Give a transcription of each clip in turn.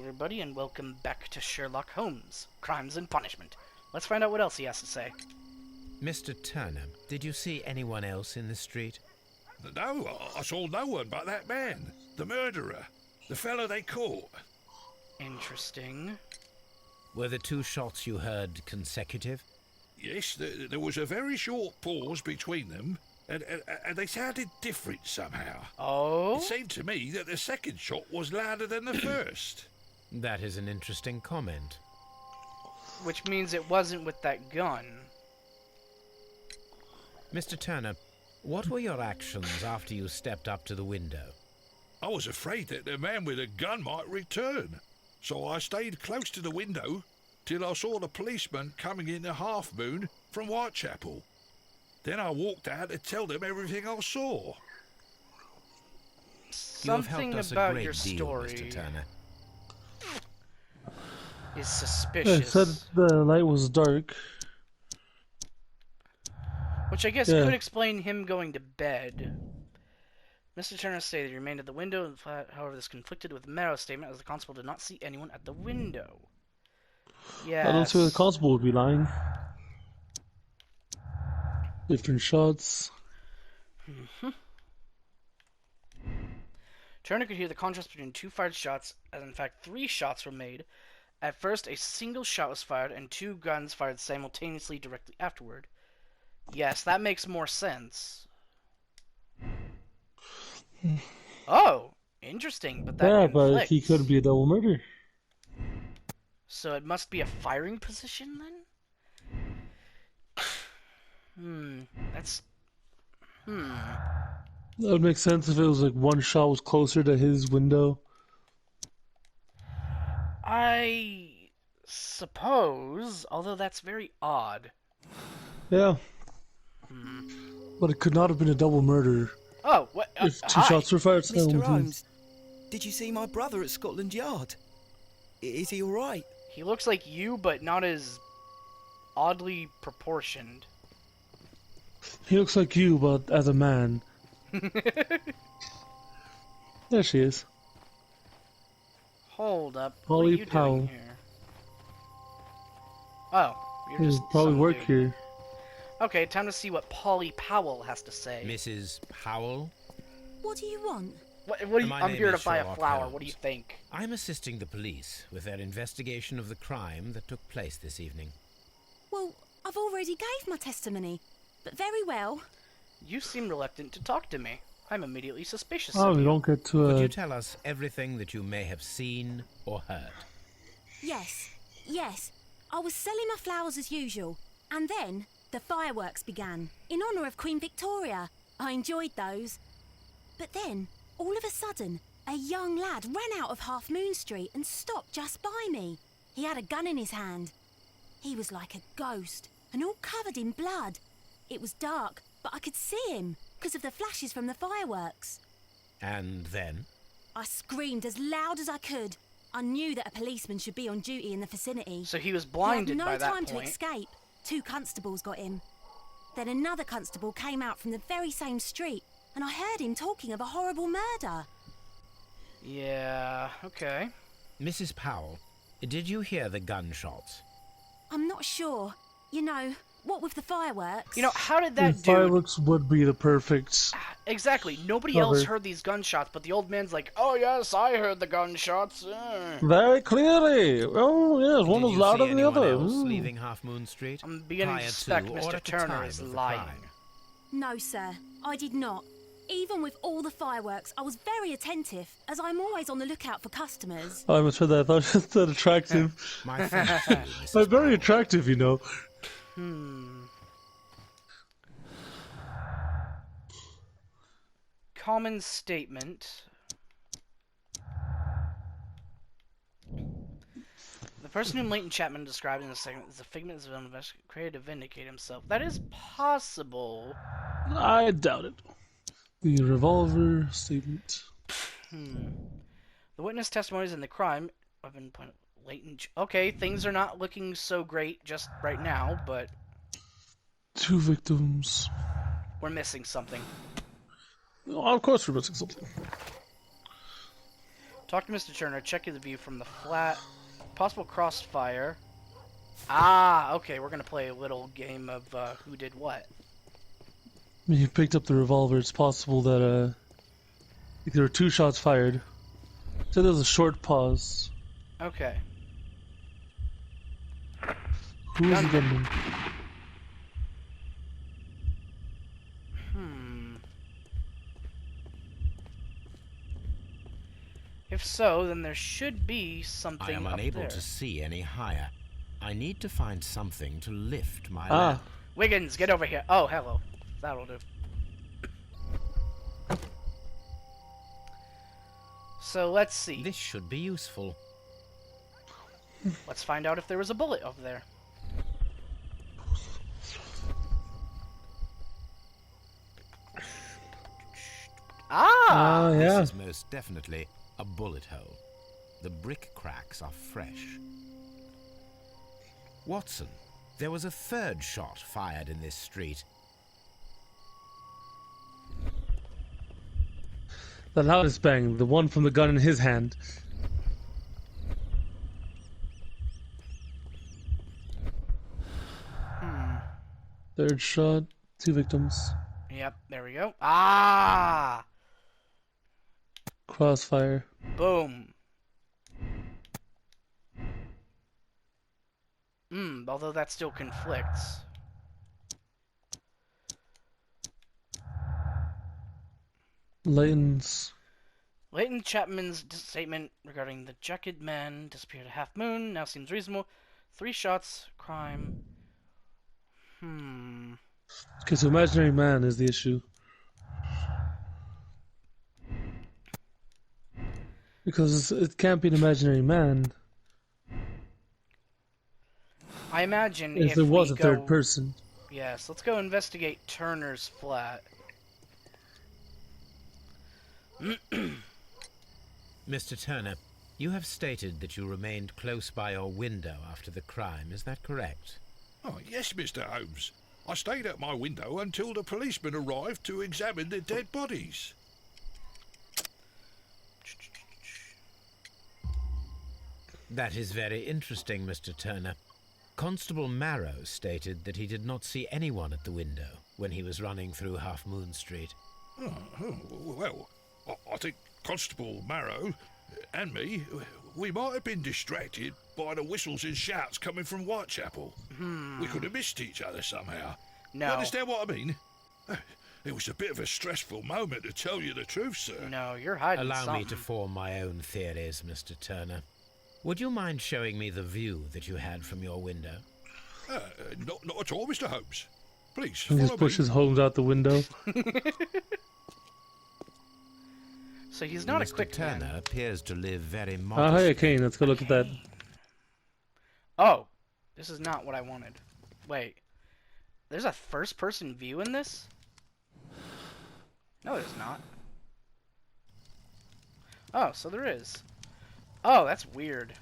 everybody, and welcome back to Sherlock Holmes, Crimes and Punishment. Let's find out what else he has to say. Mr. Turner, did you see anyone else in the street? No, I saw no one but that man, the murderer, the fellow they caught. Interesting. Were the two shots you heard consecutive? Yes, there was a very short pause between them, and they sounded different somehow. Oh? It seemed to me that the second shot was louder than the first. That is an interesting comment. Which means it wasn't with that gun. Mr. Turner, what were your actions after you stepped up to the window? I was afraid that the man with a gun might return, so I stayed close to the window till I saw the policeman coming in the Half Moon from Whitechapel. Then I walked out to tell them everything I saw. Something about your story Mr. Turner. is suspicious. It said the light was dark. Which I guess could explain him going to bed. Mr. Turner stated he remained at the window, and however, this conflicted with Merrow's statement as the constable did not see anyone at the window. Yeah. I don't see why the constable would be lying. Different shots. Turner could hear the contrast between two fired shots, as in fact 3 shots were made. At first, a single shot was fired, and 2 guns fired simultaneously directly afterward. Yes, that makes more sense. Oh, interesting, but that but conflicts. he could be a double murder. So it must be a firing position, then? That's... That would make sense if it was like one shot was closer to his window. I suppose, although that's very odd. Yeah. But it could not have been a double murder. Oh, what? If 2 shots were fired Mr. simultaneously. Holmes, did you see my brother at Scotland Yard? Is he alright? He looks like you, but not as oddly proportioned. He looks like you, but as a man. There she is. Hold up. Polly what are you Powell. doing here? Oh, you're He just probably some work dude. here. Okay, time to see what Polly Powell has to say. Mrs. Powell? What do you want? What do you, My I'm name here to is buy a Sherlock flower. Holmes. What do you think? I'm assisting the police with their investigation of the crime that took place this evening. Well, I've already gave my testimony, but very well. You seem reluctant to talk to me. I'm immediately suspicious Oh, of we you. don't get to Could you tell us everything that you may have seen or heard? Yes. I was selling my flowers as usual, and then the fireworks began, in honour of Queen Victoria. I enjoyed those. But then, all of a sudden, a young lad ran out of Half Moon Street and stopped just by me. He had a gun in his hand. He was like a ghost, and all covered in blood. It was dark, but I could see him, because of the flashes from the fireworks. And then? I screamed as loud as I could. I knew that a policeman should be on duty in the vicinity. So he was blinded he by had that no time point. to escape. 2 constables got him. Then another constable came out from the very same street, and I heard him talking of a horrible murder. Yeah, okay. Mrs. Powell, did you hear the gunshots? I'm not sure. You know, what with the fireworks? You know, how did the that dude... fireworks would be the perfect. Exactly. Nobody Cover. else heard these gunshots, but the old man's like, oh yes, I heard the gunshots. Very clearly. Oh yes, one Did was you louder see than the anyone other. else Mm. leaving Half Moon Street? I'm beginning to prior suspect to or Mr. at the Turner time is of the lying. crime? No, sir, I did not. Even with all the fireworks, I was very attentive, as I'm always on the lookout for customers. I misread that. I thought it said attractive. My thanks to you, Mrs. I'm very Powell. attractive, you know. Common statement. The person whom Leighton Chapman described in the segment is a figment of his own investigation created to vindicate himself. That is possible. I doubt it. The revolver statement. The witness testimonies in the crime have been pointed. Leighton. Okay, things are not looking so great just right now, but 2 victims. we're missing something. Oh, of course we're missing something. Talk to Mr. Turner. Check the view from the flat. Possible crossfire. Ah, okay. We're gonna play a little game of who did what. When you picked up the revolver, it's possible that there were 2 shots fired. So there was a short pause. Okay. Who was the gunman? If so, then there should be something I am up unable there. to see any higher. I need to find something to lift my lamp. Wiggins, get over here. Oh, hello. That'll do. So let's see. This should be useful. Let's find out if there was a bullet over there. Ah! Yeah. This is most definitely a bullet hole. The brick cracks are fresh. Watson, there was a 3rd shot fired in this street. The loudest bang, the one from the gun in his hand. Third shot, 2 victims. Yep, there we go. Ah! Crossfire. Boom. Although that still conflicts. Leighton Chapman's statement regarding the jacket man disappeared at half moon now seems reasonable. 3 shots, crime. Okay, so imaginary man is the issue. Because it can't be an imaginary man I imagine if if there was we a go... third person. Yes, let's go investigate Turner's flat. Mr. Turner, you have stated that you remained close by your window after the crime. Is that correct? Oh, yes, Mr. Holmes. I stayed at my window until the policeman arrived to examine the dead bodies. That is very interesting, Mr. Turner. Constable Marrow stated that he did not see anyone at the window when he was running through Half Moon Street. Well, I think Constable Marrow and me, we might have been distracted by the whistles and shouts coming from Whitechapel. We could have missed each other somehow. No. You understand what I mean? It was a bit of a stressful moment, to tell you the truth, sir. No, you're hiding Allow something. me to form my own theories, Mr. Turner. Would you mind showing me the view that you had from your window? Not at all, Mr. Holmes. Please, He follow just me. pushes Holmes out the window. So he's not Mr. a quick Turner man. appears to live very Ah, modestly. hey, Kane, let's go look at that. Oh, this is not what I wanted. Wait, there's a first-person view in this? No, there's not. Oh, so there is. Oh, that's weird.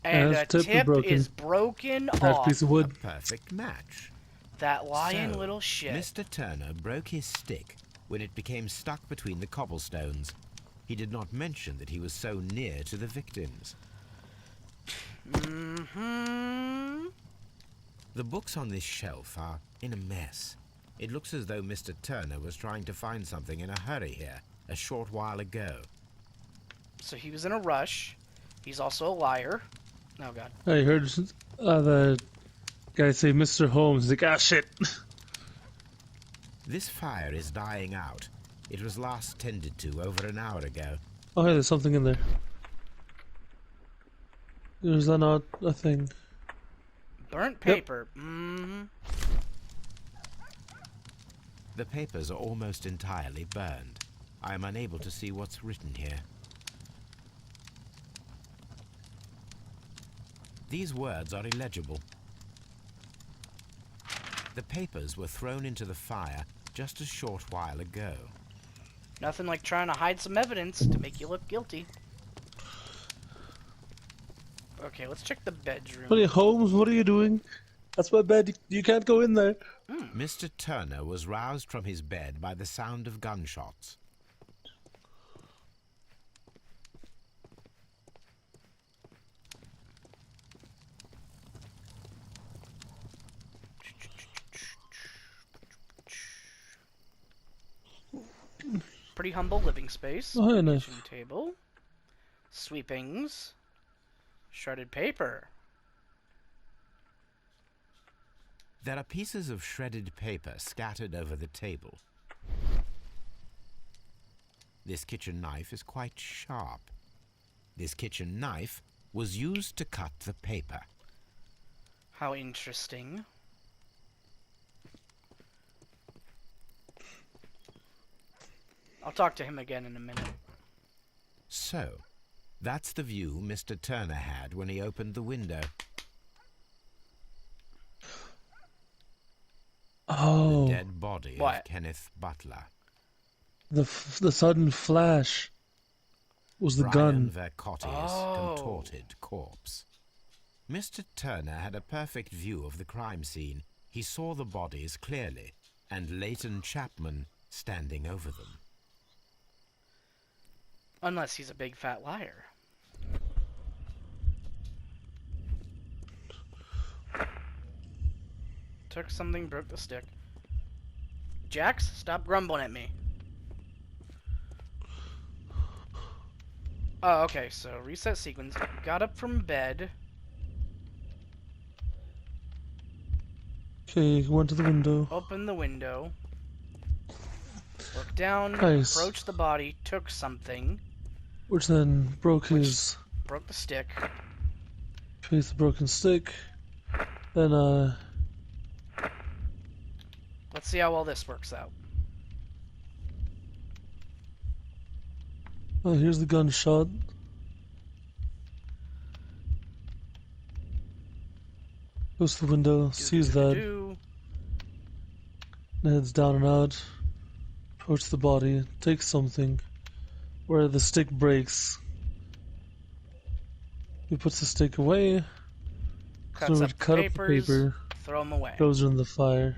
And a tip tip broken. is broken That off. piece of wood. Perfect match. That lying So, little shit. Mr. Turner broke his stick when it became stuck between the cobblestones. He did not mention that he was so near to the victims. Mm-hmm. The books on this shelf are in a mess. It looks as though Mr. Turner was trying to find something in a hurry here a short while ago. So he was in a rush. He's also a liar. Oh, God. I heard the guy say Mr. Holmes. He's like, ah, shit. This fire is dying out. It was last tended to over an hour ago. Oh, hey, there's something in there. There's not a thing. Burnt paper. Mm-hmm. The papers are almost entirely burned. I am unable to see what's written here. These words are illegible. The papers were thrown into the fire just a short while ago. Nothing like trying to hide some evidence to make you look guilty. Okay, let's check the bedroom. Hey, Holmes, what are you doing? That's my bed. You can't go in there. Mr. Turner was roused from his bed by the sound of gunshots. Pretty humble living space. Oh, nice. Kitchen table. Sweepings. Shredded paper. There are pieces of shredded paper scattered over the table. This kitchen knife is quite sharp. This kitchen knife was used to cut the paper. How interesting. I'll talk to him again in a minute. So, that's the view Mr. Turner had when he opened the window. Oh, The dead body What? of Kenneth Butler. the sudden flash was the Brian gun. Vercotti's Oh. contorted corpse. Mr. Turner had a perfect view of the crime scene. He saw the bodies clearly, and Leighton Chapman standing over them. Unless he's a big fat liar. Took something, broke the stick. Jax, stop grumbling at me. Oh, okay, so reset sequence. Got up from bed. Okay, went to the window. Opened the window. Looked down, Nice. approached the body, took something, Which then broke his broke the stick. face, the broken stick. Then, Let's see how well this works out. oh, here's the gunshot. Goes to the window, sees that, Do-do-do-do. and heads down and out. Approaches the body, takes something. Where the stick breaks. He puts the stick away, Cuts so up the cut up the papers, paper, throw them away. throws it in the fire.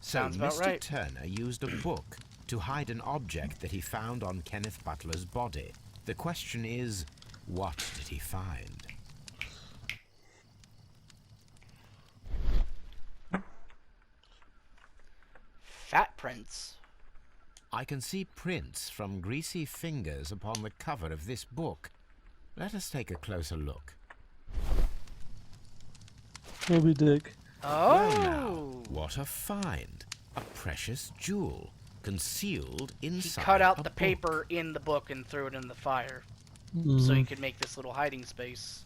So Sounds about Mr. right. Turner used a book to hide an object that he found on Kenneth Butler's body. The question is, what did he find? Fat prints. I can see prints from greasy fingers upon the cover of this book. Let us take a closer look. Moby Dick. Well Oh! now, what a find! A precious jewel, concealed He inside cut out a the book. paper in the book and threw it in the fire. So Mm. he could make this little hiding space.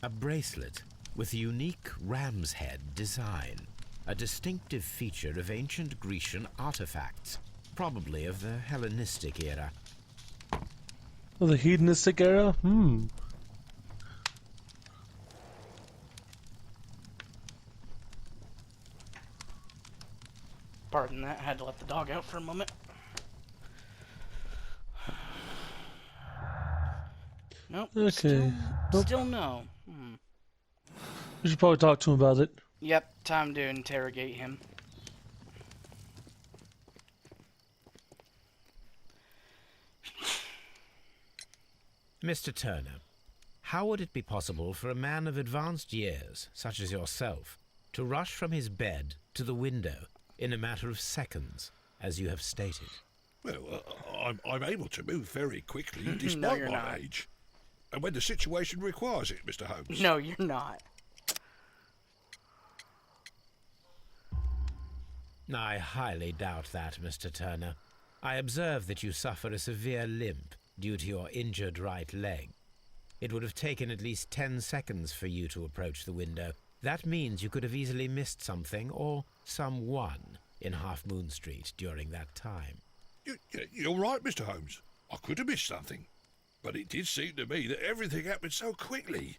A bracelet with a unique ram's head design, a distinctive feature of ancient Grecian artifacts, probably of the Hellenistic era. Oh, the Hedonistic Arrow? Pardon that, I had to let the dog out for a moment. Nope. Okay. Still, Nope. still no. We should probably talk to him about it. Yep, time to interrogate him. Mr. Turner, how would it be possible for a man of advanced years, such as yourself, to rush from his bed to the window in a matter of seconds, as you have stated? Well, I'm able to move very quickly No, despite you're my not. age. And when the situation requires it, Mr. Holmes. No, you're not. I highly doubt that, Mr. Turner. I observe that you suffer a severe limp due to your injured right leg. It would have taken at least 10 seconds for you to approach the window. That means you could have easily missed something or someone in Half Moon Street during that time. You're right, Mr. Holmes. I could have missed something. But it did seem to me that everything happened so quickly.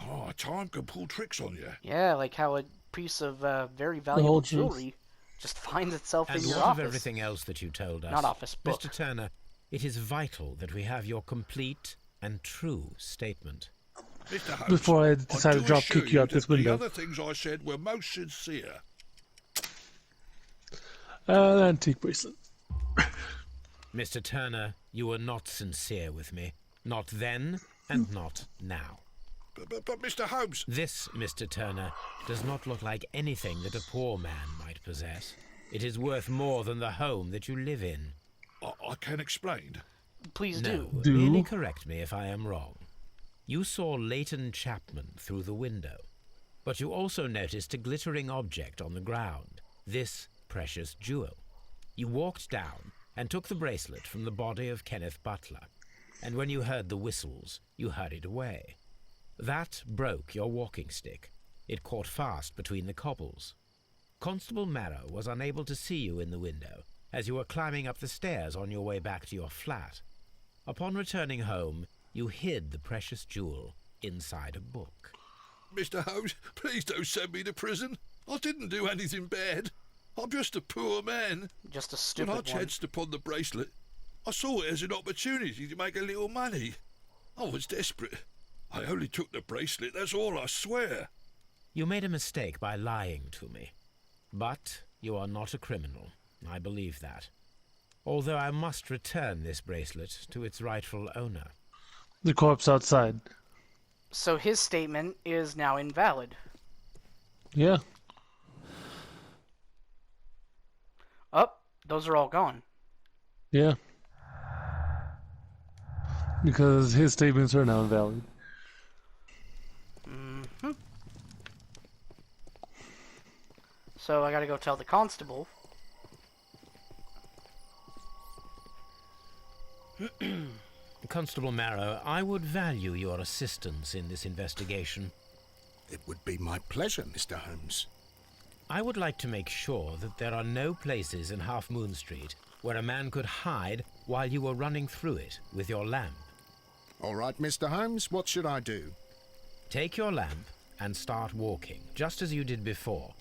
Oh, time can pull tricks on you. Yeah, like how a piece of very valuable whole truth. jewelry just finds itself And in your what of office. everything else that you told us? Not office, book. Mr. Turner, it is vital that we have your complete and true statement. Mr. Holmes, before I decided to drop assure kick you out that this window. The other things I said were most sincere. An antique bracelet. Mr. Turner, you were not sincere with me. Not then, and not now. But Mr. Holmes... This, Mr. Turner, does not look like anything that a poor man might possess. It is worth more than the home that you live in. I can explain. Please No, do. merely correct me if I am wrong. You saw Leighton Chapman through the window, but you also noticed a glittering object on the ground, this precious jewel. You walked down and took the bracelet from the body of Kenneth Butler, and when you heard the whistles, you hurried away. That broke your walking stick. It caught fast between the cobbles. Constable Marrow was unable to see you in the window as you were climbing up the stairs on your way back to your flat. Upon returning home, you hid the precious jewel inside a book. Mr. Holmes, please don't send me to prison. I didn't do anything bad. I'm just a poor man. Just a stupid When I one. chanced upon the bracelet, I saw it as an opportunity to make a little money. I was desperate. I only took the bracelet, that's all, I swear. You made a mistake by lying to me. But you are not a criminal. I believe that. Although I must return this bracelet to its rightful owner. The corpse outside. So his statement is now invalid. Yeah. Oh, those are all gone. Yeah. Because his statements are now invalid. Mm-hmm. So I gotta go tell the constable. Constable Marrow, I would value your assistance in this investigation. It would be my pleasure, Mr. Holmes. I would like to make sure that there are no places in Half Moon Street where a man could hide while you were running through it with your lamp. All right, Mr. Holmes, what should I do? Take your lamp and start walking, just as you did before,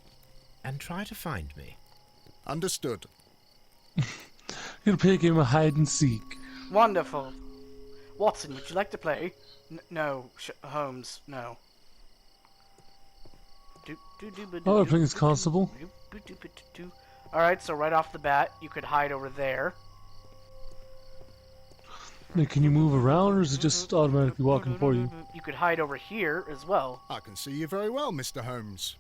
and try to find me. Understood. You'll play a game of hide and seek. Wonderful. Watson, would you like to play? No, Holmes, no. Oh, we're playing as constable. Alright, so right off the bat, you could hide over there. Now, can you move around, or is it just automatically walking for you? You could hide over here as well. I can see you very well, Mr. Holmes.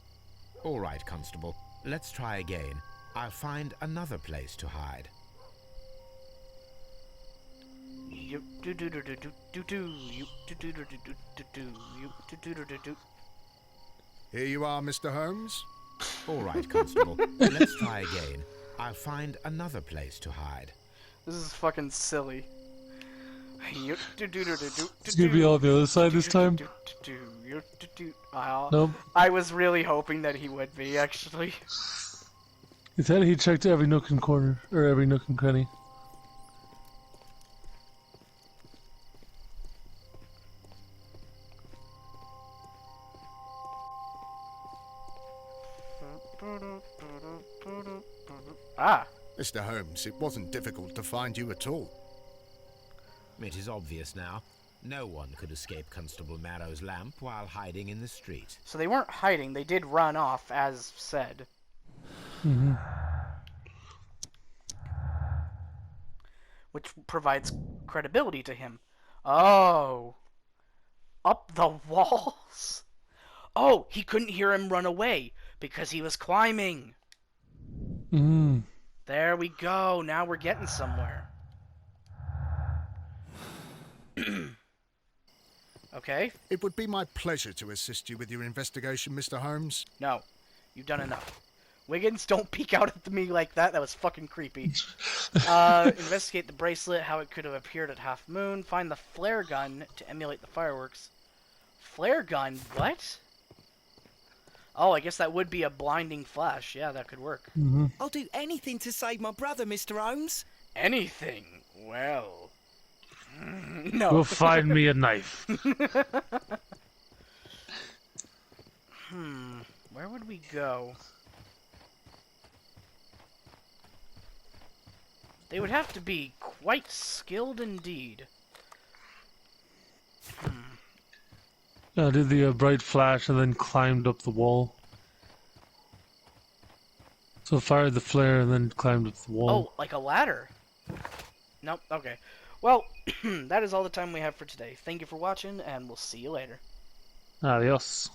All right, Constable. Let's try again. I'll find another place to hide. Here you are, Mr. Holmes. All right, Constable. Let's try again. I'll find another place to hide. This is fucking silly. It's gonna be on the other side this time? Nope. I was really hoping that he would be, actually. He said he checked every nook and corner, or every nook and cranny. Ah. Mr. Holmes, it wasn't difficult to find you at all. It is obvious now. No one could escape Constable Marrow's lamp while hiding in the street. So they weren't hiding, they did run off, as said. Mm-hmm. Which provides credibility to him. Oh. Up the walls? Oh, he couldn't hear him run away because he was climbing. Mm. There we go. Now we're getting somewhere. Okay. It would be my pleasure to assist you with your investigation, Mr. Holmes. No. You've done enough. Wiggins, don't peek out at me like that. That was fucking creepy. Investigate the bracelet, how it could have appeared at Half Moon. Find the flare gun to emulate the fireworks. Flare gun? What? Oh, I guess that would be a blinding flash. Yeah, that could work. Mm-hmm. I'll do anything to save my brother, Mr. Holmes. Anything? Well... no. Go find me a knife. Where would we go? They would have to be quite skilled indeed. I did the bright flash and then climbed up the wall. So fired the flare and then climbed up the wall. Oh, like a ladder? Nope, okay. Well, that is all the time we have for today. Thank you for watching, and we'll see you later. Adios.